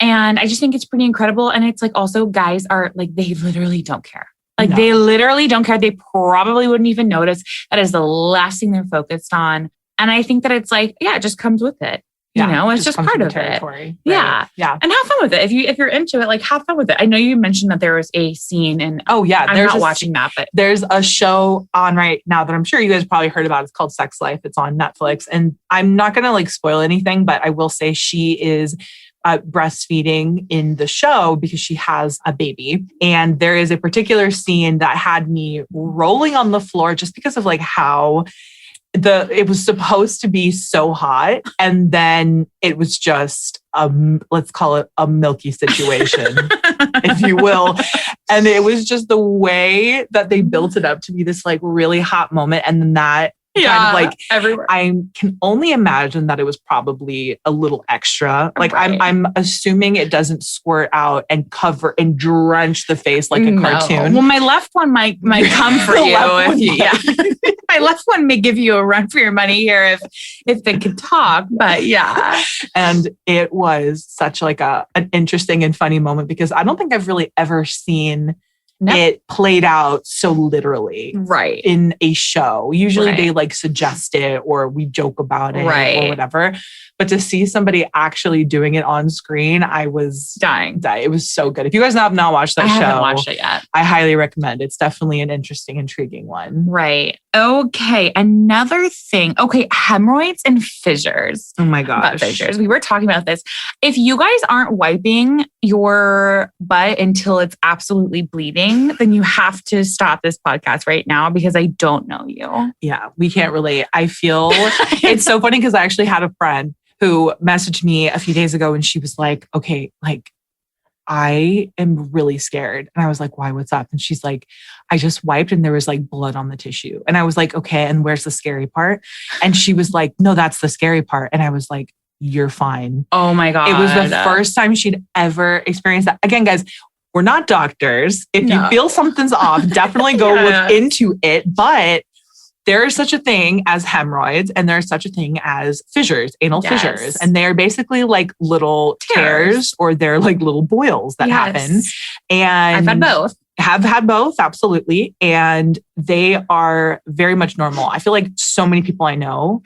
And I just think it's pretty incredible. And it's like, also guys are like, they literally don't care. Like they literally don't care. They probably wouldn't even notice. That is the last thing they're focused on. And I think that it's like, yeah, it just comes with it. It's just part of it. Right? Yeah. And have fun with it. If you're into it, like have fun with it. I know you mentioned that there was a scene and I'm not watching that, but there's a show on right now that I'm sure you guys probably heard about. It's called Sex Life. It's on Netflix. And I'm not going to like spoil anything, but I will say she is breastfeeding in the show because she has a baby. And there is a particular scene that had me rolling on the floor just because of like how it was supposed to be so hot. And then it was just, let's call it a milky situation, if you will. And it was just the way that they built it up to be this like really hot moment. And then that kind of like everywhere. I can only imagine that it was probably a little extra. Like I'm assuming it doesn't squirt out and cover and drench the face like a cartoon. Well, my left one might come for you. My left one may give you a run for your money here if they could talk, but yeah. And it was such like an interesting and funny moment because I don't think I've really ever seen it played out so literally in a show. Usually they like suggest it or we joke about it or whatever. But to see somebody actually doing it on screen, I was dying. It was so good. If you guys have not watched that show, I haven't watched it yet. I highly recommend. It's definitely an interesting, intriguing one. Right. Okay. Another thing. Okay. Hemorrhoids and fissures. Oh my gosh. About fissures. We were talking about this. If you guys aren't wiping your butt until it's absolutely bleeding, then you have to stop this podcast right now because I don't know you. Yeah, we can't relate. I feel it's so funny because I actually had a friend who messaged me a few days ago and she was like, okay, like I am really scared. And I was like, why, what's up? And she's like, I just wiped and there was like blood on the tissue. And I was like, okay, and where's the scary part? And she was like, no, that's the scary part. And I was like, you're fine. Oh my God. It was the first time she'd ever experienced that. Again, guys, we're not doctors. If you feel something's off, definitely go look into it. But there is such a thing as hemorrhoids and there's such a thing as fissures, anal fissures. And they're basically like little tears or they're like little boils that happen. And I've had both. Have had both, absolutely. And they are very much normal. I feel like so many people I know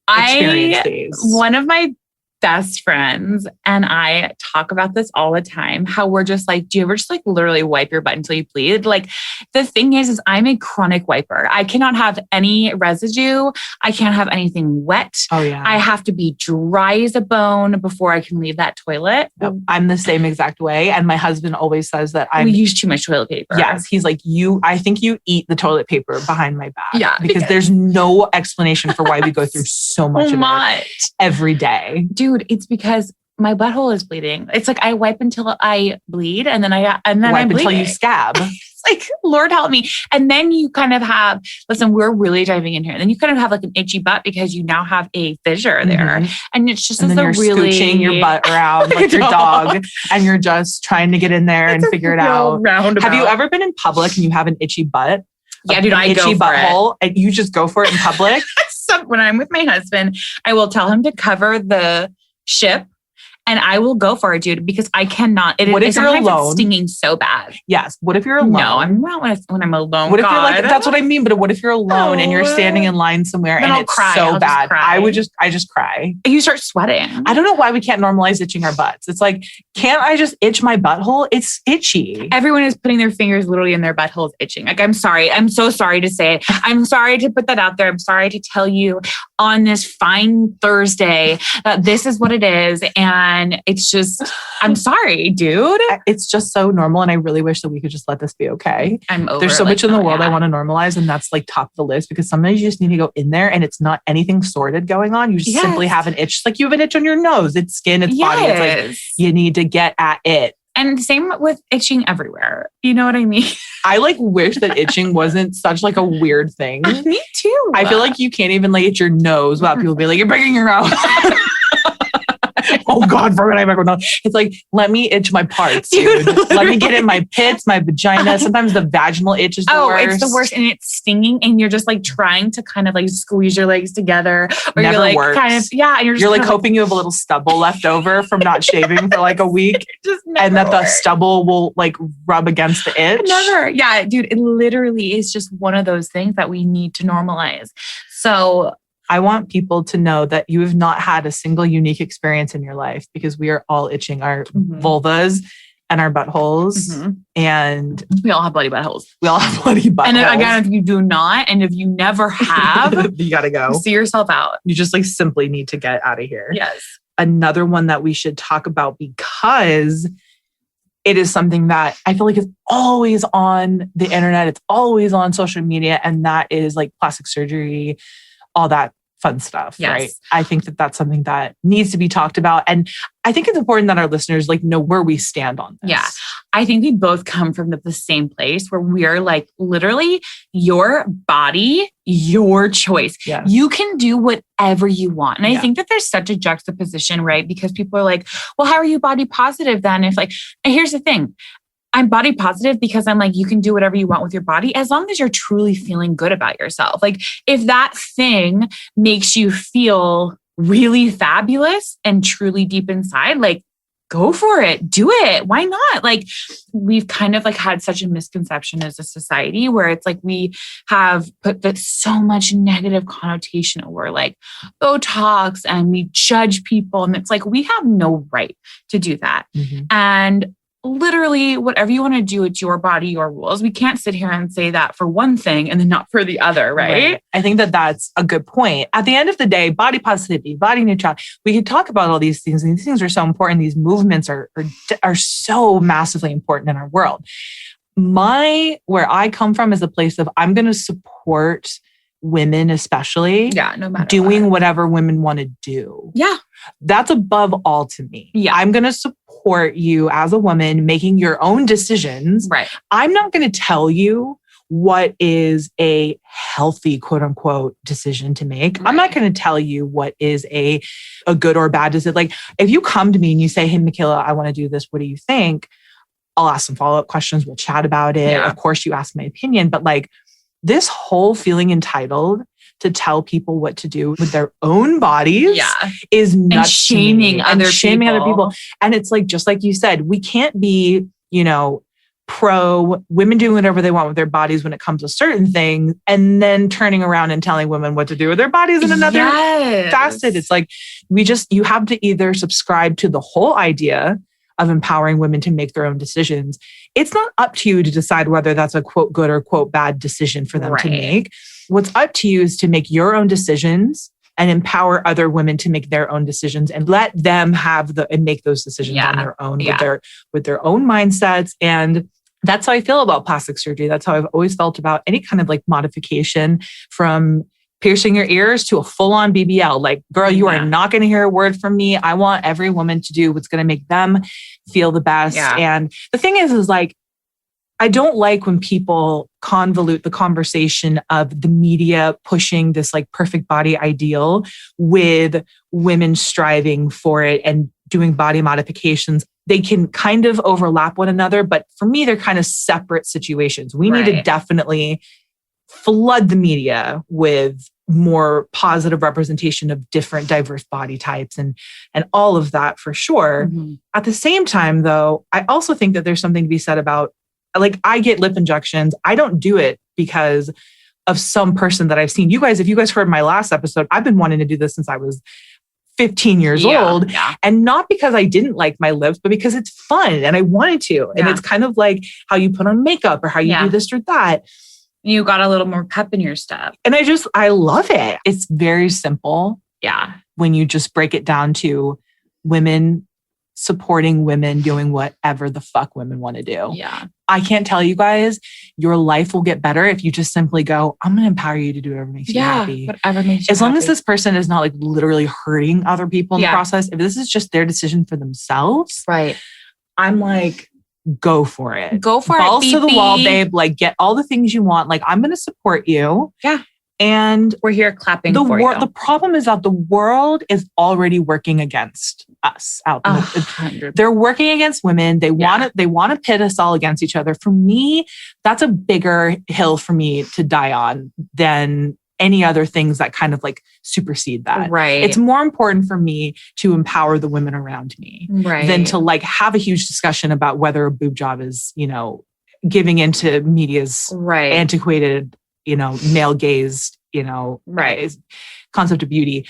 experience these. One of my best friends and I talk about this all the time, how we're just like, do you ever just like literally wipe your butt until you bleed? Like the thing is I'm a chronic wiper. I cannot have any residue. I can't have anything wet. Oh yeah. I have to be dry as a bone before I can leave that toilet. Yep. I'm the same exact way. And my husband always says that we use too much toilet paper. Yes. He's like, I think you eat the toilet paper behind my back. Yeah. Because there's no explanation for why we go through so much of it every day. Dude, it's because my butthole is bleeding. It's like I wipe until I bleed and then wipe until you scab. It's like, Lord help me. And then you kind of have, listen, we're really diving in here. And then you kind of have like an itchy butt because you now have a fissure there. And it's just then you're scooching your butt around like your dog and you're just trying to get in there and figure it out. Roundabout. Have you ever been in public and you have an itchy butt? Yeah, dude, I go for butthole, and you just go for it in public? So when I'm with my husband, I will tell him to cover the ship And I will go for it, dude, because I cannot. What if you're alone? It's stinging so bad. Yes. What if you're alone? No, I'm not when I'm alone. What if you're like, that's what I mean. But what if you're alone and you're standing in line somewhere and it's so bad? I just cry. You start sweating. I don't know why we can't normalize itching our butts. It's like, can't I just itch my butthole? It's itchy. Everyone is putting their fingers literally in their buttholes itching. Like, I'm sorry. I'm so sorry to say it. I'm sorry to put that out there. I'm sorry to tell you on this fine Thursday that this is what it is. And it's just, I'm sorry, dude. It's just so normal. And I really wish that we could just let this be okay. I'm over. There's so much in the world I want to normalize. And that's like top of the list, because sometimes you just need to go in there and it's not anything sordid going on. You just simply have an itch. Like you have an itch on your nose. It's skin, it's body. It's like, you need to get at it. And same with itching everywhere. You know what I mean? I like wish that itching wasn't such like a weird thing. Me too. I feel like you can't even like itch your nose without people being like, you're breaking your nose. Oh God, for when I ever know. It's like, let me itch my parts, dude. Let me get in my pits, my vagina. Sometimes the vaginal itch is the worst. It's the worst. And it's stinging. And you're just like trying to kind of like squeeze your legs together. Or Never you're like works. kind of, and you're like hoping you have a little stubble left over from not shaving for like a week. And that the stubble will like rub against the itch. Never. Yeah, dude, it literally is just one of those things that we need to normalize. So I want people to know that you have not had a single unique experience in your life, because we are all itching our vulvas and our buttholes. And we all have bloody buttholes. And again, if you do not, and if you never have, you got to go. See yourself out. You just like simply need to get out of here. Yes. Another one that we should talk about, because it is something that I feel like is always on the internet. It's always on social media. And that is like plastic surgery, all that fun stuff, right? I think that that's something that needs to be talked about. And I think it's important that our listeners like know where we stand on this. Yeah. I think we both come from the same place where we're like, literally, your body, your choice. Yes. You can do whatever you want. And I think that there's such a juxtaposition, right? Because people are like, well, how are you body positive then? If like, and here's the thing. I'm body positive because I'm like, you can do whatever you want with your body as long as you're truly feeling good about yourself. Like if that thing makes you feel really fabulous and truly deep inside, like go for it, do it. Why not? Like we've kind of like had such a misconception as a society where it's like we have put so much negative connotation over like Botox, and we judge people. And it's like, we have no right to do that. And literally, whatever you want to do, it's your body, your rules. We can't sit here and say that for one thing and then not for the other, right? I think that that's a good point. At the end of the day, body positivity, body neutrality, we could talk about all these things. And these things are so important. These movements are so massively important in our world. Where I come from is a place of I'm going to support women, especially no matter doing whatever women want to do. Yeah. That's above all to me. Yeah. I'm going to support you as a woman making your own decisions. Right. I'm not going to tell you what is a healthy, quote unquote, decision to make. Right. I'm not going to tell you what is a good or bad decision. Like if you come to me and you say, hey, Michaela, I want to do this. What do you think? I'll ask some follow-up questions. We'll chat about it. Yeah. Of course, you ask my opinion, but like this whole feeling entitled to tell people what to do with their own bodies is nuts. And shaming other people. And it's like, just like you said, we can't be, pro women doing whatever they want with their bodies when it comes to certain things, and then turning around and telling women what to do with their bodies in another facet. It's like, you have to either subscribe to the whole idea of empowering women to make their own decisions. It's not up to you to decide whether that's a quote good or quote bad decision for them to make. What's up to you is to make your own decisions and empower other women to make their own decisions and let them and make those decisions on their own with their own mindsets. And that's how I feel about plastic surgery. That's how I've always felt about any kind of like modification, from piercing your ears to a full-on BBL. Like, girl, you are not going to hear a word from me. I want every woman to do what's going to make them feel the best. Yeah. And the thing is like, I don't like when people convolute the conversation of the media pushing this like perfect body ideal with women striving for it and doing body modifications. They can kind of overlap one another, but for me, they're kind of separate situations. We need to definitely flood the media with more positive representation of different diverse body types and all of that for sure. Mm-hmm. At the same time, though, I also think that there's something to be said about, like, I get lip injections. I don't do it because of some person that I've seen. You guys, if you guys heard my last episode, I've been wanting to do this since I was 15 years old. Yeah. And not because I didn't like my lips, but because it's fun and I wanted to. And it's kind of like how you put on makeup or how you do this or that. You got a little more pep in your step. And I love it. It's very simple. Yeah. When you just break it down to women supporting women doing whatever the fuck women want to do. Yeah. I can't tell you guys, your life will get better if you just simply go, I'm going to empower you to do whatever makes you happy. Whatever makes you as long happy. as this person is not like literally hurting other people in the process, if this is just their decision for themselves, right? I'm like, go for it. Go for Balls it. to the wall, babe. Like, get all the things you want. Like, I'm going to support you. Yeah. And we're here clapping for you. The problem is that the world is already working against us out there. They're working against women. They want to pit us all against each other. For me, that's a bigger hill for me to die on than any other things that kind of like supersede that. Right. It's more important for me to empower the women around me than to like have a huge discussion about whether a boob job is, giving into media's antiquated, male gazed, concept of beauty.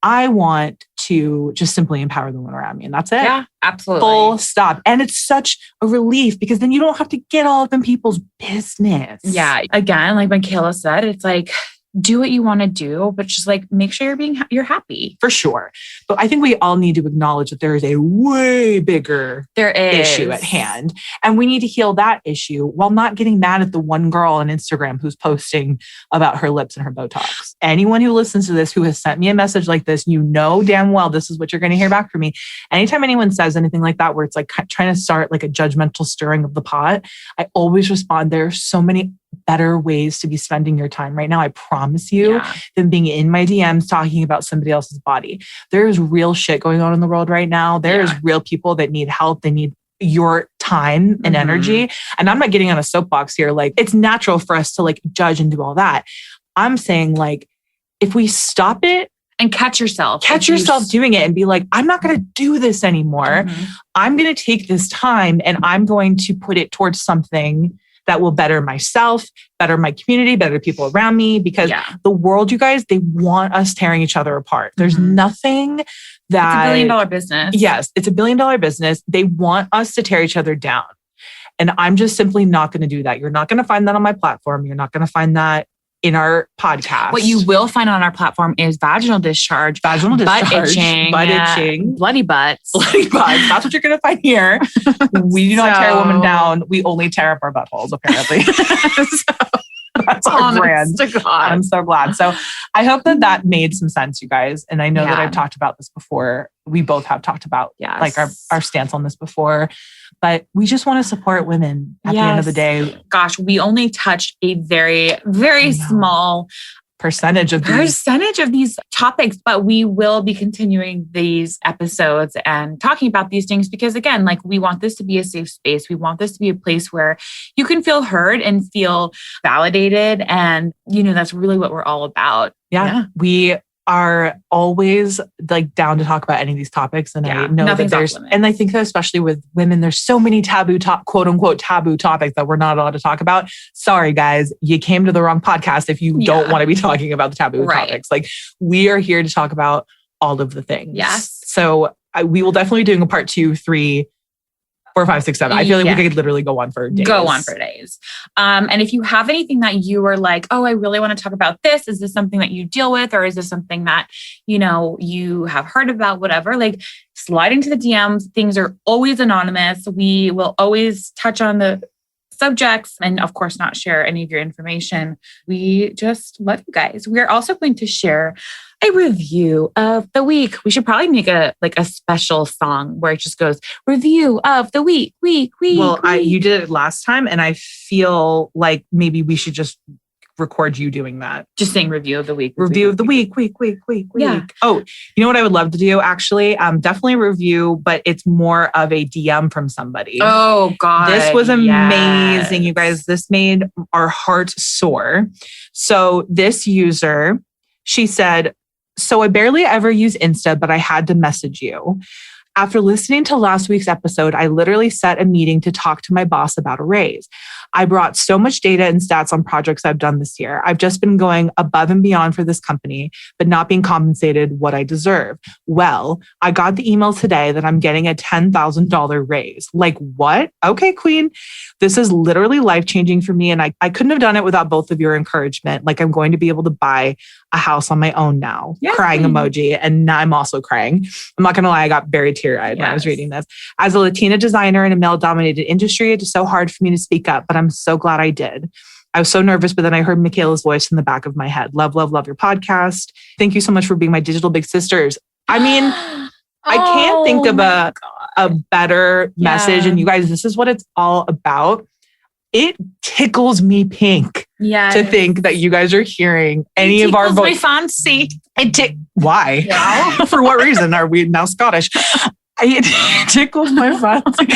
I want to just simply empower the women around me. And that's it. Yeah, absolutely. Full stop. And it's such a relief because then you don't have to get all up in people's business. Yeah. Again, like Michaela said, it's like, do what you want to do, but just like make sure you're happy. For sure. But I think we all need to acknowledge that there is a way bigger issue at hand. And we need to heal that issue while not getting mad at the one girl on Instagram who's posting about her lips and her Botox. Anyone who listens to this, who has sent me a message like this, damn well this is what you're going to hear back from me. Anytime anyone says anything like that, where it's like trying to start like a judgmental stirring of the pot, I always respond, there are so many better ways to be spending your time right now, I promise you, than being in my DMs talking about somebody else's body. There's real shit going on in the world right now. There's real people that need help. They need your time and energy. And I'm not getting on a soapbox here. Like, it's natural for us to like judge and do all that. I'm saying, like, if we stop it and catch yourself doing it and be like, I'm not going to do this anymore. I'm going to take this time and I'm going to put it towards something that will better myself, better my community, better people around me. Because the world, you guys, they want us tearing each other apart. There's nothing that... It's $1 billion business. Yes, it's $1 billion business. They want us to tear each other down. And I'm just simply not going to do that. You're not going to find that on my platform. You're not going to find that in our podcast. What you will find on our platform is vaginal discharge, butt itching, bloody butts. That's what you're going to find here. We do not tear a woman down. We only tear up our buttholes, apparently. That's our brand. I'm so glad. So I hope that made some sense, you guys. And I know that I've talked about this before. We both have talked about like our stance on this before. But we just want to support women at the end of the day. Gosh, we only touched a very, very small percentage of these topics, but we will be continuing these episodes and talking about these things because, again, like, we want this to be a safe space. We want this to be a place where you can feel heard and feel validated. And, that's really what we're all about. Yeah. We are always like down to talk about any of these topics. And I know that and I think that especially with women, there's so many quote unquote taboo topics that we're not allowed to talk about. Sorry, guys, you came to the wrong podcast if you don't want to be talking about the taboo topics. Like, we are here to talk about all of the things. Yes. So we will definitely be doing a part 2, 3, 4, 5, 6, 7. I feel like we could literally go on for days. And if you have anything that you are like, oh, I really want to talk about this. Is this something that you deal with? Or is this something that, you have heard about, whatever, like, slide into the DMs. Things are always anonymous. We will always touch on the subjects and, of course, not share any of your information. We just love you guys. We are also going to share a review of the week. We should probably make a special song where it just goes, review of the week. Well, you did it last time, and I feel like maybe we should just record you doing that. Just saying review of the week. Review of the week. Yeah. Oh, you know what I would love to do, actually? Definitely a review, but it's more of a DM from somebody. Oh, God. This was amazing, you guys. This made our hearts soar. So this user She said, so I barely ever use Insta, but I had to message you. After listening to last week's episode, I literally set a meeting to talk to my boss about a raise. I brought so much data and stats on projects I've done this year. I've just been going above and beyond for this company, but not being compensated what I deserve. Well, I got the email today that I'm getting a $10,000 raise. Like what? Okay, queen. This is literally life-changing for me. And I couldn't have done it without both of your encouragement. Like I'm going to be able to buy a house on my own now. Yes. Crying emoji. And now I'm also crying. I'm not going to lie. I got very teary-eyed when I was reading this. As a Latina designer in a male-dominated industry, it is so hard for me to speak up, but I'm so glad I did. I was so nervous, but then I heard Michaela's voice in the back of my head. Love, love, love your podcast. Thank you so much for being my digital big sisters. I mean, I can't think of a better message. And you guys, this is what it's all about. It tickles me pink to think that you guys are hearing any of our voices. My fancy. Why? Yeah. For what reason are we now Scottish? It tickles my fancy.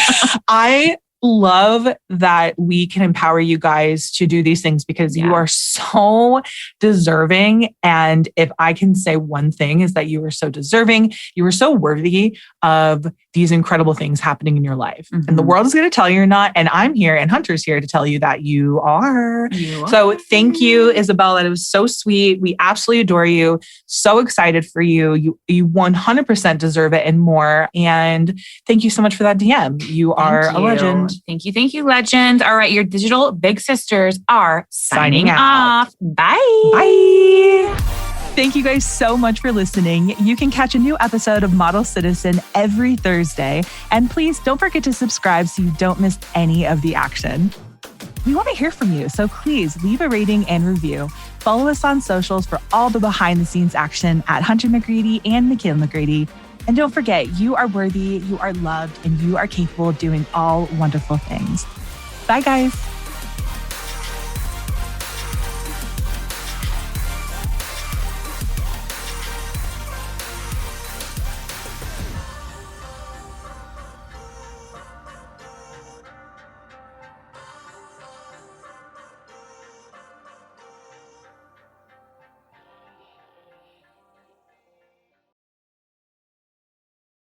I love that we can empower you guys to do these things because you are so deserving. And if I can say one thing is that you are so deserving, you are so worthy of these incredible things happening in your life. Mm-hmm. And the world is going to tell you you're not. And I'm here and Hunter's here to tell you that you are. So thank you, Isabella. It was so sweet. We absolutely adore you. So excited for you. You 100% deserve it and more. And thank you so much for that DM. You are a legend. Thank you. Thank you, legend. All right. Your digital big sisters are signing off. Bye. Bye. Thank you guys so much for listening. You can catch a new episode of Model Citizen every Thursday. And please don't forget to subscribe so you don't miss any of the action. We want to hear from you, so please leave a rating and review. Follow us on socials for all the behind the scenes action at Hunter McGrady and Michaela McGrady. And don't forget, you are worthy, you are loved, and you are capable of doing all wonderful things. Bye, guys.